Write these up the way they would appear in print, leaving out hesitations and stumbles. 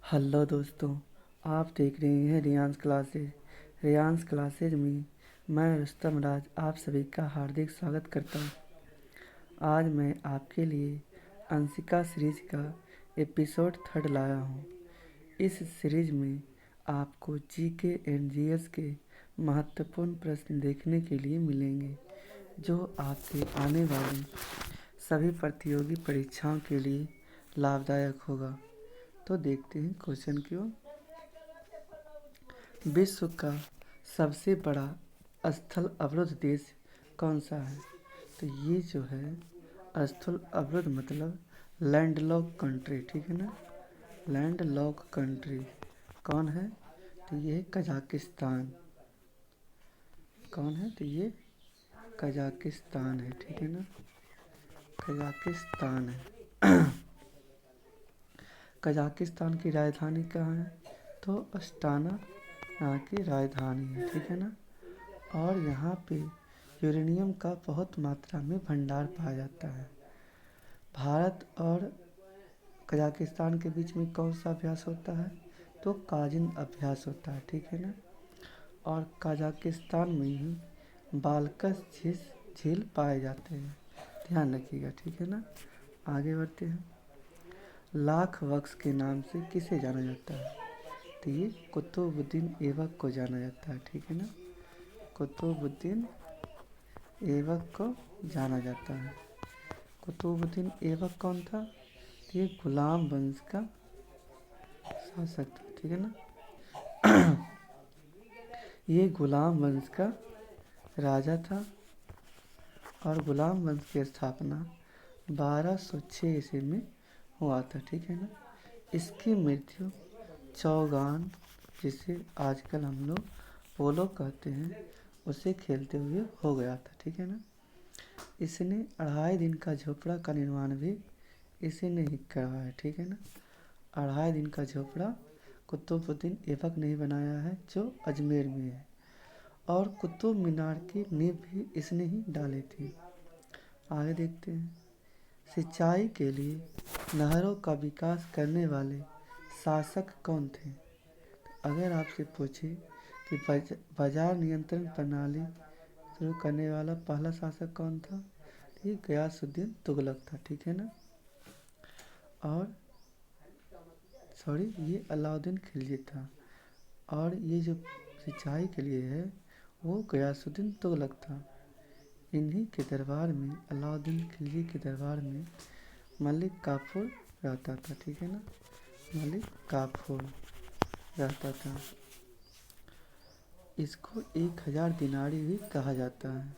Hello दोस्तों, आप देख रहे हैं रियांस क्लासेज में मैं रुस्तम राज आप सभी का हार्दिक स्वागत करता हूं। आज मैं आपके लिए अंशिका सीरीज का एपिसोड 3 लाया हूं। इस सीरीज में आपको जीके एंड जीएस के महत्वपूर्ण प्रश्न देखने के लिए मिलेंगे, जो आपके आने वाली सभी प्रतियोगी परीक्षाओं के लिए लाभदायक होगा। तो देखते हैं क्वेश्चन की ओर। विश्व का सबसे बड़ा स्थल अवरुद्ध देश कौन सा है? तो ये जो है स्थल अवरुद्ध मतलब लैंडलॉक कंट्री, ठीक है ना। लैंडलॉक कंट्री कौन है? तो ये है कजाकिस्तान। कौन है? तो ये कजाकिस्तान है, ठीक है ना। कजाकिस्तान है। कजाकिस्तान की राजधानी कहाँ है? तो अस्ताना यहाँ की राजधानी है, ठीक है ना। और यहाँ पे यूरेनियम का बहुत मात्रा में भंडार पाया जाता है। भारत और कजाकिस्तान के बीच में कौन सा अभ्यास होता है? तो काजिन अभ्यास होता है, ठीक है ना। और कजाकिस्तान में ही बालकस झील पाए जाते हैं, ध्यान रखिएगा, ठीक है ना। आगे बढ़ते हैं। लाख वक्स के नाम से किसे जाना जाता है? तो ये कुतुबुद्दीन ऐबक को जाना जाता है, ठीक है ना। कुतुबुद्दीन ऐबक को जाना जाता है। कुतुबुद्दीन ऐबक कौन था? तो ये गुलाम वंश का शासक था, ठीक है ना। ये गुलाम वंश का राजा था और गुलाम वंश की स्थापना 1206 ईस्वी में हुआ था, ठीक है ना। इसकी मृत्यु चौगान, जिसे आजकल हम लोग पोलो कहते हैं, उसे खेलते हुए हो गया था, ठीक है ना। इसने 2.5 दिन का झोपड़ा का निर्माण भी इसी ने ही करवाया, ठीक है ना। 2.5 दिन का झोपड़ा कुतुबुद्दीन ऐबक ने ही बनाया है, जो अजमेर में है। और कुतुब मीनार की नींव भी इसने ही डाली थी। आगे देखते हैं। सिंचाई के लिए नहरों का विकास करने वाले शासक कौन थे? अगर आपसे पूछे कि बाजार नियंत्रण प्रणाली शुरू करने वाला पहला शासक कौन था? ये गयासुद्दीन तुगलक था, ठीक है ना। और ये अलाउद्दीन खिलजी था। और ये जो सिंचाई के लिए है वो गयासुद्दीन तुगलक था। इन्हीं के दरबार में, अलाउद्दीन खिलजी के दरबार में मलिक काफूर रहता था, ठीक है ना। मलिक काफूर रहता था। इसको 1000 दिनारी भी कहा जाता है।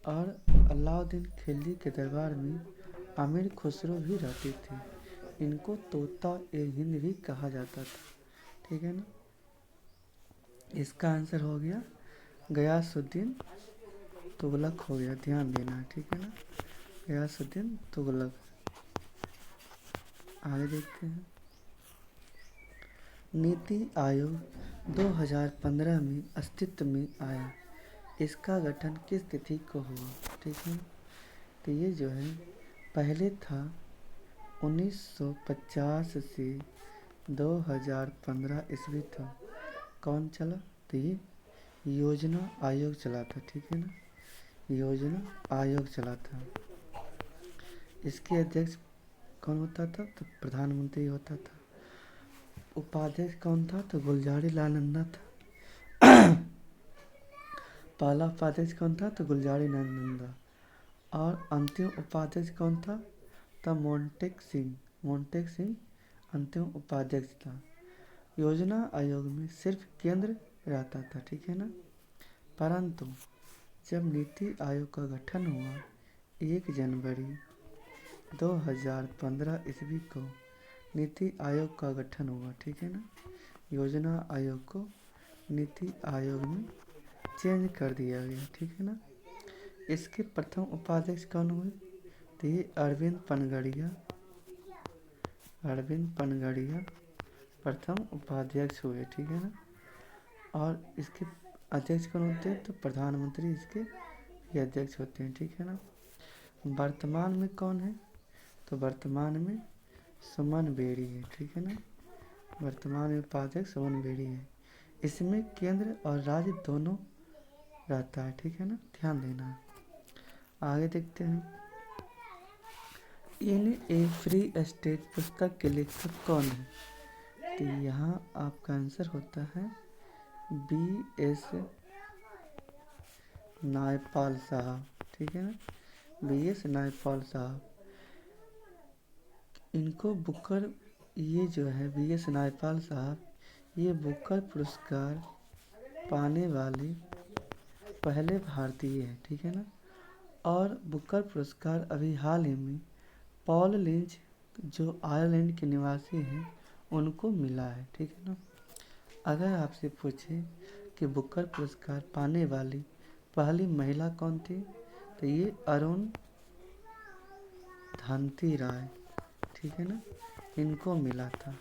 और अलाउद्दीन खिलजी के दरबार में अमीर खुसरो भी रहते थे। इनको तोता ए हिंद भी कहा जाता था, ठीक है ना। इसका आंसर हो गया गयासुद्दीन तुगलक हो गया, ध्यान देना है, ठीक है ना। गयासुद्दीन तुगलक। आगे देखते हैं। नीति आयोग 2015 में अस्तित्व में आया। इसका गठन किस तिथि को हुआ? ठीक है, तो ये जो है पहले था 1950 से 2015 ईस्वी था। कौन चला? तो ये योजना आयोग चला था, ठीक है ना। योजना आयोग चला था। इसके अध्यक्ष कौन होता था? तो प्रधानमंत्री होता था। उपाध्यक्ष कौन था? तो गुलजारी लाल नंदा था। पहला उपाध्यक्ष कौन था? तो गुलजारी लाल नंदा। और अंतिम उपाध्यक्ष कौन था? तो मोंटेक सिंह अंतिम उपाध्यक्ष था। योजना आयोग में सिर्फ केंद्र रहता था, ठीक है ना। परंतु जब नीति आयोग का गठन हुआ 1 जनवरी 2015 ईस्वी को नीति आयोग का गठन हुआ, ठीक है ना। योजना आयोग को नीति आयोग में चेंज कर दिया गया, ठीक है ना। इसके प्रथम उपाध्यक्ष कौन हुए? तो ये अरविंद पनगड़िया प्रथम उपाध्यक्ष हुए, ठीक है ना। और इसके अध्यक्ष कौन होते हैं? तो प्रधानमंत्री इसके ये अध्यक्ष होते हैं, ठीक है ना। वर्तमान में कौन है? तो वर्तमान में सुमन बेरी है, ठीक है ना। वर्तमान में उपाध्यक्ष सोनबेरी है। इसमें केंद्र और राज्य दोनों रहता है, ठीक है ना, ध्यान देना है। आगे देखते हैं। इन ए फ्री स्टेट पुस्तक के लेखक कौन है? तो यहाँ आपका आंसर होता है B.S. नायपाल साहब, ठीक है ना, B.S. नायपाल साहब। इनको बुकर, ये जो है B.S. नायपाल साहब, ये बुकर पुरस्कार पाने वाले पहले भारतीय हैं, ठीक है ना। और बुकर पुरस्कार अभी हाल ही में पॉल लिंच, जो आयरलैंड के निवासी हैं, उनको मिला है, ठीक है ना। अगर आपसे पूछे कि बुकर पुरस्कार पाने वाली पहली महिला कौन थी, तो ये अरुण धनती राय, ठीक है ना, इनको मिला था।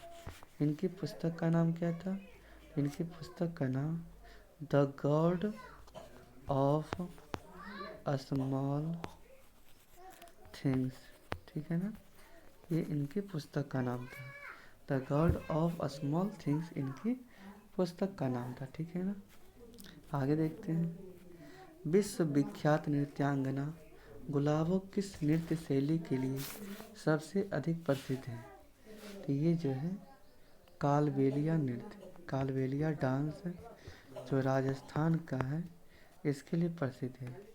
इनकी पुस्तक का नाम क्या था? इनकी पुस्तक का नाम the God of small things, ठीक है ना, ये इनकी पुस्तक का नाम था। The God of small things इनकी पुस्तक का नाम था, ठीक है ना। आगे देखते हैं। विश्व विख्यात नृत्यांगना गुलाबो किस नृत्य शैली के लिए सबसे अधिक प्रसिद्ध है? तो ये जो है कालबेलिया नृत्य, कालबेलिया डांस, जो राजस्थान का है, इसके लिए प्रसिद्ध है।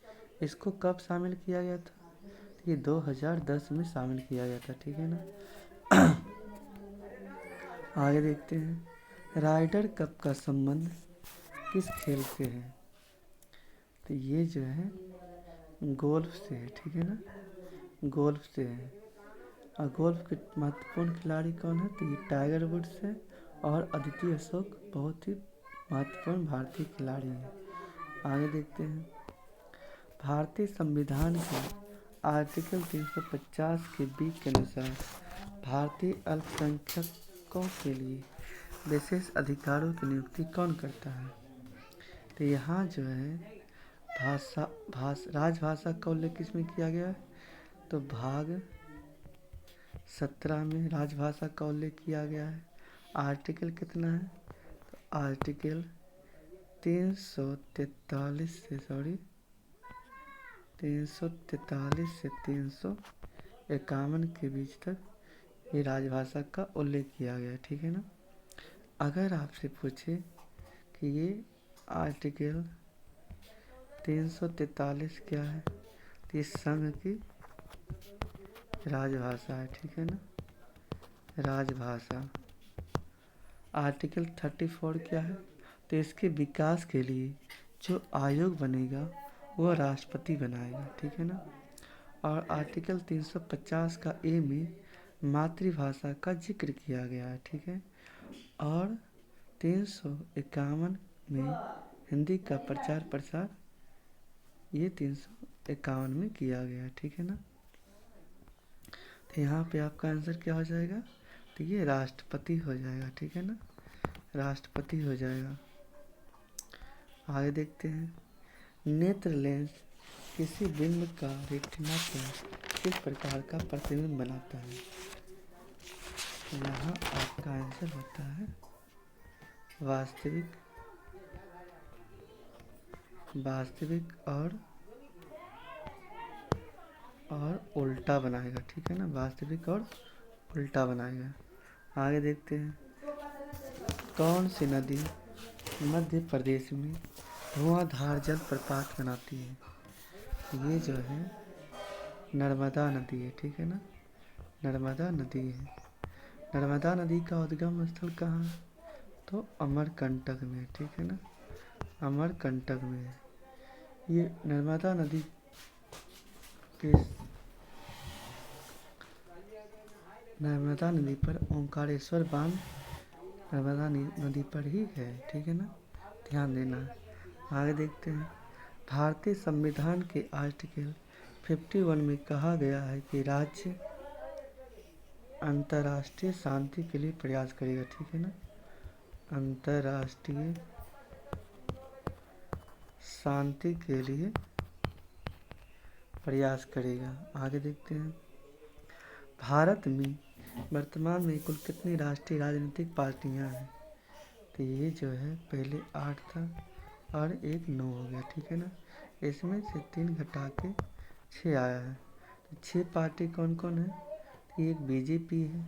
इसको कब शामिल किया गया था? तो ये 2010 में शामिल किया गया था, ठीक है ना। आगे देखते हैं। राइडर कप का संबंध किस खेल से है? तो ये जो है गोल्फ से है, ठीक है ना, गोल्फ से है। और गोल्फ के महत्वपूर्ण खिलाड़ी कौन है? तो ये टाइगर वुड्स है और अदिति अशोक बहुत ही महत्वपूर्ण भारतीय खिलाड़ी हैं। आगे देखते हैं। भारतीय संविधान के आर्टिकल 350 के बी के अनुसार भारतीय अल्पसंख्यकों के लिए विशेष अधिकारों की नियुक्ति कौन करता है? तो यहाँ जो है राजभाषा का उल्लेख किसमें किया गया है? तो भाग 17 में राजभाषा का उल्लेख किया गया है। आर्टिकल कितना है? तो आर्टिकल 343 से 351 के बीच तक ये राजभाषा का उल्लेख किया गया है, ठीक है ना। अगर आपसे पूछे कि ये आर्टिकल 343 क्या है, तो ये संघ की राजभाषा है, ठीक है ना, राजभाषा। आर्टिकल 34 क्या है? तो इसके विकास के लिए जो आयोग बनेगा वो राष्ट्रपति बनाएगा, ठीक है ना। और आर्टिकल 350 का ए में मातृभाषा का जिक्र किया गया है, ठीक है। और 351 में हिंदी का प्रचार प्रसार ये 351 में किया गया है, ठीक है ना। तो यहाँ पे आपका आंसर क्या हो जाएगा? तो ये राष्ट्रपति हो जाएगा, ठीक है ना, राष्ट्रपति हो जाएगा। आगे देखते हैं। नेत्र लेंस किसी बिंब का रेटिना पर किस प्रकार का प्रतिबिंब बनाता है? यहाँ आपका आंसर होता है वास्तविक और उल्टा बनाएगा, ठीक है ना, वास्तविक और उल्टा बनाएगा। आगे देखते हैं। कौन सी नदी मध्य प्रदेश में धुआंधार जलप्रपात बनाती है? ये जो है नर्मदा नदी है, ठीक है ना, नर्मदा नदी है। नर्मदा नदी का उद्गम स्थल कहाँ है? तो अमरकंटक में, ठीक है ना, अमरकंटक में है। ये नर्मदा नदी के नर्मदा नदी पर ओंकारेश्वर बांध नर्मदा नदी पर ही है, ठीक है ना, ध्यान देना है। आगे देखते हैं। भारतीय संविधान के आर्टिकल 51 में कहा गया है कि राज्य अंतर्राष्ट्रीय शांति के लिए प्रयास करेगा, ठीक है ना, अंतर्राष्ट्रीय शांति के लिए प्रयास करेगा। आगे देखते हैं। भारत में वर्तमान में कुल कितनी राष्ट्रीय राजनीतिक पार्टियां हैं? तो ये जो है पहले 8 था और एक 9 हो गया, ठीक है ना। इसमें से 3 घटा के 6 आया है। तो 6 पार्टी कौन कौन है? तो एक बीजेपी है,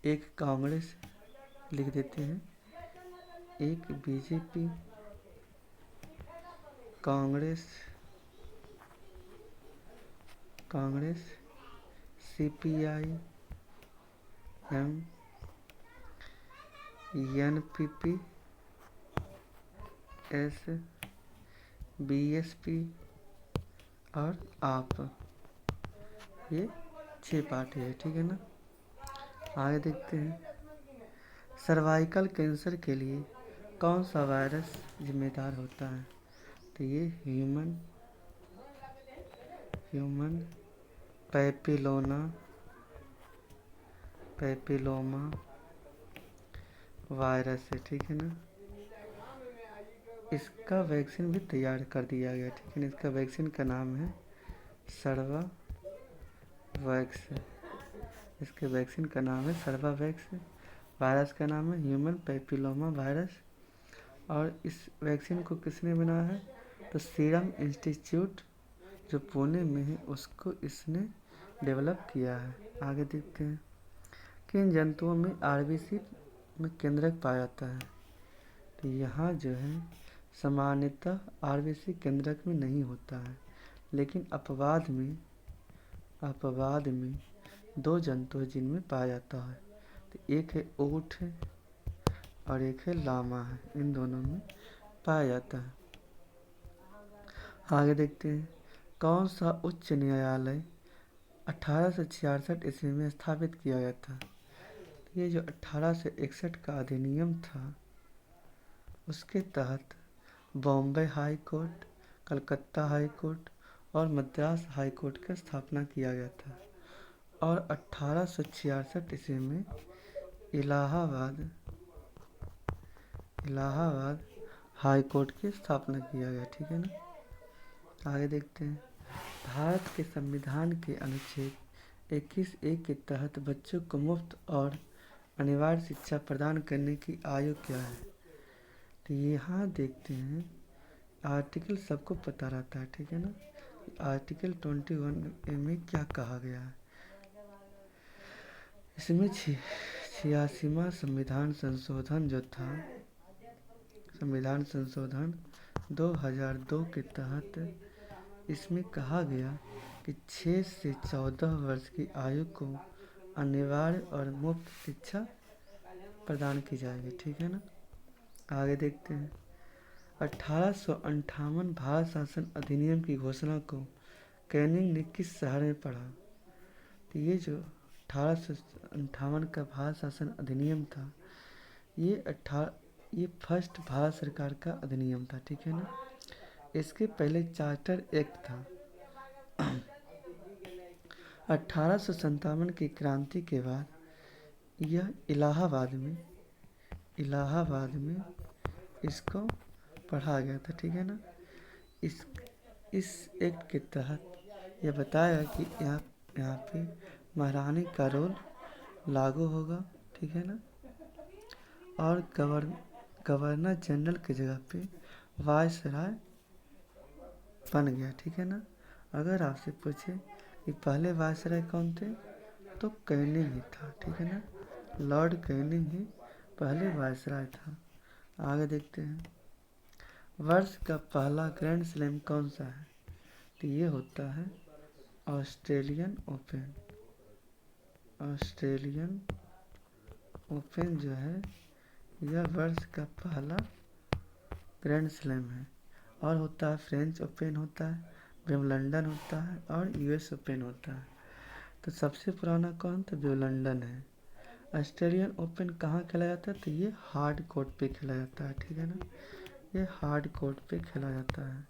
एक कांग्रेस लिख देते हैं, एक BJP, Congress, CPI M, NPP, S, BSP और आप। ये 6 पार्टी है, ठीक है ना। आगे देखते हैं, सर्वाइकल कैंसर के लिए कौन सा वायरस जिम्मेदार होता है? तो ये ह्यूमन पैपिलोमा वायरस है, ठीक है ना। इसका वैक्सीन भी तैयार कर दिया गया, ठीक है ना। इसका वैक्सीन का नाम है सर्वावैक्स। इसके वैक्सीन का नाम है सर्वावैक्स। वायरस का नाम है ह्यूमन पैपिलोमा वायरस। और इस वैक्सीन को किसने बनाया है? तो सीरम इंस्टीट्यूट जो पुणे में है उसको इसने डेवलप किया है। आगे देखते हैं, किन जंतुओं में आरबीसी में केंद्रक पाया जाता है? तो यहाँ जो है सामान्यतः आरबीसी केंद्रक में नहीं होता है, लेकिन अपवाद में 2 जंतु है जिनमें पाया जाता है। तो एक है ऊँट है और एक है लामा है, इन दोनों में पाया जाता है। आगे देखते हैं, कौन सा उच्च न्यायालय 1866 ईस्वी में स्थापित किया गया था? ये जो 1861 का अधिनियम था उसके तहत Bombay high court, Calcutta high court और मद्रास हाई कोर्ट की स्थापना किया गया था। और 1866 ईस्वी में इलाहाबाद हाई कोर्ट की स्थापना किया गया, ठीक है ना। आगे देखते हैं, भारत के संविधान के अनुच्छेद 21(a) के तहत बच्चों को मुफ्त और अनिवार्य शिक्षा प्रदान करने की आयु क्या है? तो यहाँ देखते हैं, आर्टिकल सबको पता रहता है, ठीक है ना। आर्टिकल 21(a) में क्या कहा गया है? इसमें 86वां संविधान संशोधन जो था, संविधान संशोधन 2002 के तहत इसमें कहा गया कि 6 से 14 वर्ष की आयु को अनिवार्य और मुफ्त शिक्षा प्रदान की जाएगी, ठीक है ना। आगे देखते हैं, 1858 भारत शासन अधिनियम की घोषणा को कैनिंग ने किस शहर में पढ़ा? तो ये जो 1858 का भारत शासन अधिनियम था, ये फर्स्ट भारत सरकार का अधिनियम था, ठीक है ना। इसके पहले चार्टर एक्ट था। 1857 की क्रांति के बाद यह इलाहाबाद में इसको पढ़ा गया था, ठीक है ना। इस एक्ट के तहत यह बताया कि यहाँ पे महारानी का रोल लागू होगा, ठीक है ना। और गवर्नर जनरल की जगह पे वायसराय बन गया, ठीक है ना। अगर आपसे पूछे कि पहले वायसराय कौन थे, तो कैनिंग ही था, ठीक है ना। लॉर्ड कैनिंग ही पहले वायसराय था। आगे देखते हैं, वर्ष का पहला ग्रैंड स्लैम कौन सा है? तो ये होता है ऑस्ट्रेलियन ओपन जो है यह वर्ष का पहला ग्रैंड स्लैम है। और होता है फ्रेंच ओपन होता है, विंबलडन होता है और यूएस ओपन होता है। तो सबसे पुराना कौन? तो विंबलडन है। ऑस्ट्रेलियन ओपन कहाँ खेला जाता है? तो ये हार्ड कोर्ट पे खेला जाता है, ठीक है ना। ये हार्ड कोर्ट पे खेला जाता है।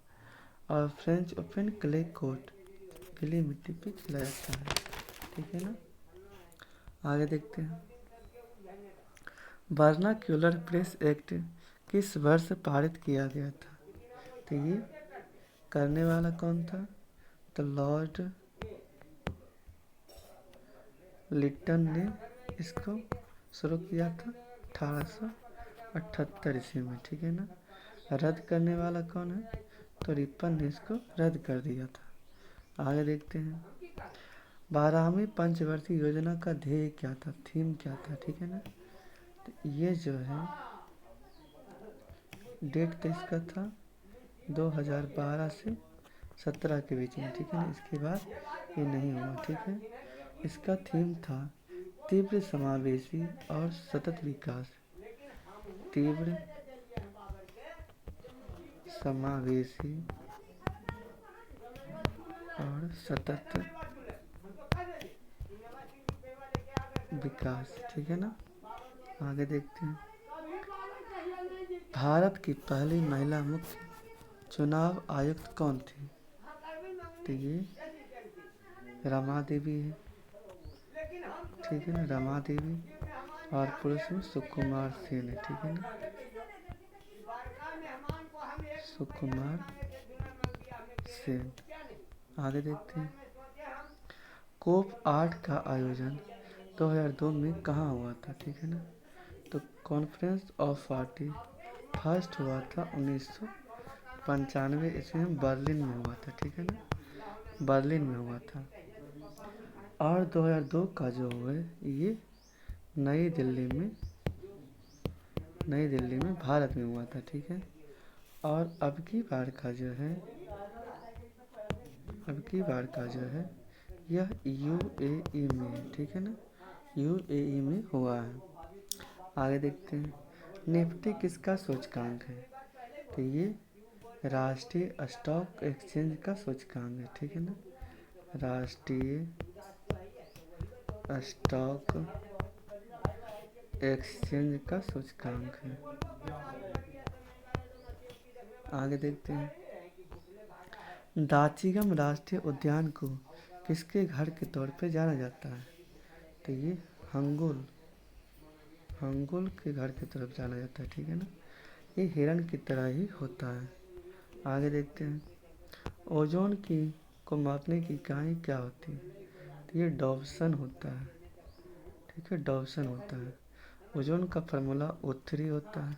और फ्रेंच ओपन क्ले कोर्ट, गीली मिट्टी पे खेला जाता है, ठीक है ना। आगे देखते हैं, वर्नाक्यूलर प्रेस एक्ट किस वर्ष पारित किया गया था? तो ये करने वाला कौन था? तो लॉर्ड लिटन ने इसको शुरू किया था 1878 ईस्वी में, ठीक है ना। रद्द करने वाला कौन है, तो रिपन ने इसको रद्द कर दिया था। आगे देखते हैं 12वीं पंचवर्षीय योजना का ध्येय क्या था, थीम क्या था, ठीक है ना। तो ये जो है डेट तो इसका था 2012 से 17 के बीच में, ठीक है ना। इसके बाद ये नहीं हुआ, ठीक है। इसका थीम था तीव्र समावेशी और सतत विकास। तीव्र समावेशी और सतत विकास, ठीक है ना। आगे देखते हैं भारत की पहली महिला मुख्य चुनाव आयुक्त कौन थी, तो ये रमा देवी है, ठीक है ना, रमा देवी। और पुरुष में सुकुमार सेन है, ठीक है ना, सुकुमार सेन। आगे देखते हैं कोप 8 का आयोजन 2002 में कहाँ हुआ था, ठीक है ना। तो कॉन्फ्रेंस ऑफ पार्टी फर्स्ट हुआ था 1995 ईस्वी में बर्लिन में हुआ था, ठीक है ना, बर्लिन में हुआ था। और 2002 का जो है ये नई दिल्ली में भारत में हुआ था, ठीक है। और अब की बार का जो है यह यूएई में है, ठीक है ना, यूएई में हुआ है। आगे देखते हैं निफ्टी किसका सूचकांक है, तो ये राष्ट्रीय स्टॉक एक्सचेंज का सूचकांक है, ठीक है ना, राष्ट्रीय स्टॉक एक्सचेंज का सूचकांक है। आगे देखते हैं दाचिगम राष्ट्रीय उद्यान को किसके घर के तौर पे जाना जाता है, तो ये हंगुल के घर की तरफ जाना जाता है, ठीक है ना। ये हिरण की तरह ही होता है। आगे देखते हैं ओजोन को मापने की इकाई क्या होती है, तो ये डॉप्सन होता है, ठीक है, डॉप्सन होता है। ओजोन का फार्मूला O3 होता है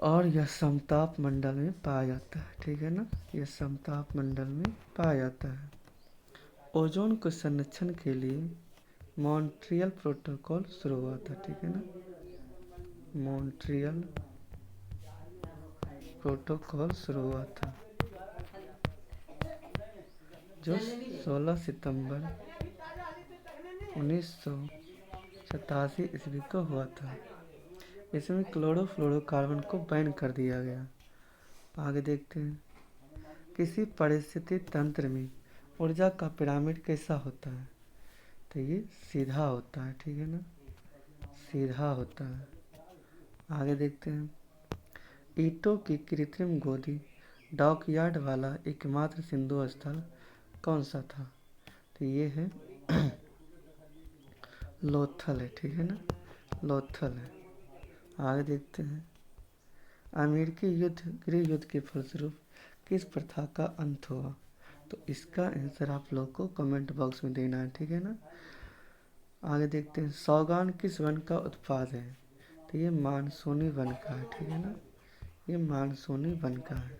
और यह समताप मंडल में पाया जाता है, ठीक है ना, यह समताप मंडल में पाया जाता है। ओजोन के संरक्षण के लिए मॉन्ट्रियल प्रोटोकॉल शुरू हुआ था, ठीक है ना, मॉन्ट्रियल प्रोटोकॉल शुरू हुआ था जो 16 सितंबर 1987 ईस्वी को हुआ था। इसमें क्लोरोफ्लोरोकार्बन को बैन कर दिया गया। आगे देखते हैं किसी परिस्थिति तंत्र में ऊर्जा का पिरामिड कैसा होता है, तो ये सीधा होता है, ठीक है ना, सीधा होता है। आगे देखते हैं ईंटों की कृत्रिम गोदी डॉकयार्ड वाला एकमात्र सिंधु स्थल कौन सा था, तो ये है लोथल है, ठीक है ना, लोथल है। आगे देखते हैं अमेरिकी गृह युद्ध के फलस्वरूप किस प्रथा का अंत हुआ, तो इसका आंसर आप लोग को कमेंट बॉक्स में देना है, ठीक है ना। आगे देखते हैं सौगान किस वन का उत्पाद है, तो ये मानसूनी वन का है, ठीक है ना, ये मानसूनी वन का है।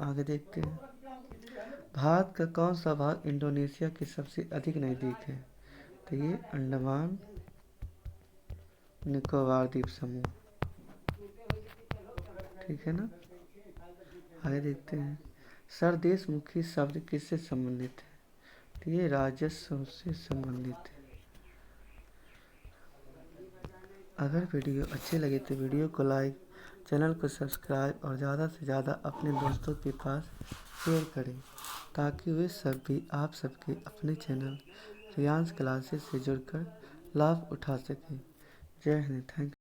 आगे देखते हैं भारत का कौन सा भाग इंडोनेशिया के सबसे अधिक नज़दीक है, तो ये अंडमान निकोबार द्वीप समूह, ठीक है ना। आगे देखते हैं सरदेशमुखी शब्द किससे संबंधित है, तो ये राजस्व से संबंधित है। अगर वीडियो अच्छी लगे तो वीडियो को लाइक, चैनल को सब्सक्राइब और ज़्यादा से ज़्यादा अपने दोस्तों के पास शेयर करें ताकि वे सब भी आप सबके अपने चैनल रियांस क्लासेस से जुड़कर लाभ उठा सकें। जय हिंद, थैंक